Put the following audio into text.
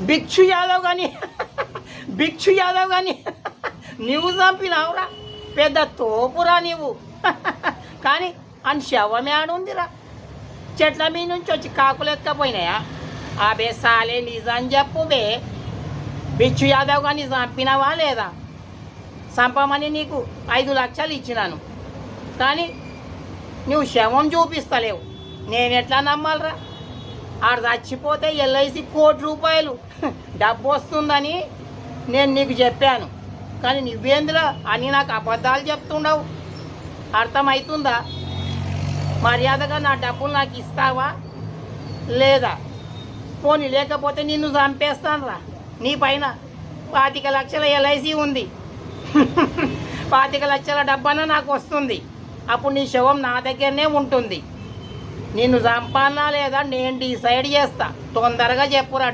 భిక్షు యాదవ్ కానీ భిక్షు యాదవ్ కానీ నువ్వు చంపినావురా, పెద్ద తోపురా నీవు. కానీ అని శవమే ఆడుందిరా, చెట్ల మీ నుంచి వచ్చి కాకులు ఎత్తుకపోయినాయా? అబే సాలే నిజం చెప్పు బే, భిక్షు యాదవ్ కానీ చంపినావా లేదా? చంపమని నీకు 5 లక్షలు ఇచ్చినాను, కానీ నువ్వు శవం చూపిస్తలేవు. నేను ఎట్లా నమ్మాలరా? ఆడు చచ్చిపోతే LIC ₹1 కోటి డబ్బు వస్తుందని నేను నీకు చెప్పాను, కానీ నువ్వేంద్రా అని నాకు అబద్ధాలు చెప్తుండవు. అర్థమవుతుందా? మర్యాదగా నా డబ్బులు నాకు ఇస్తావా లేదా? పోనీ లేకపోతే నిన్ను చంపేస్తాను రా. నీ పైన 25 లక్షల LIC ఉంది, 25 లక్షల డబ్బన్నా నాకు వస్తుంది. అప్పుడు నీ శవం నా దగ్గరనే ఉంటుంది. నిన్ను చంపానా లేదా నేను డిసైడ్ చేస్తా. తొందరగా చెప్పురా.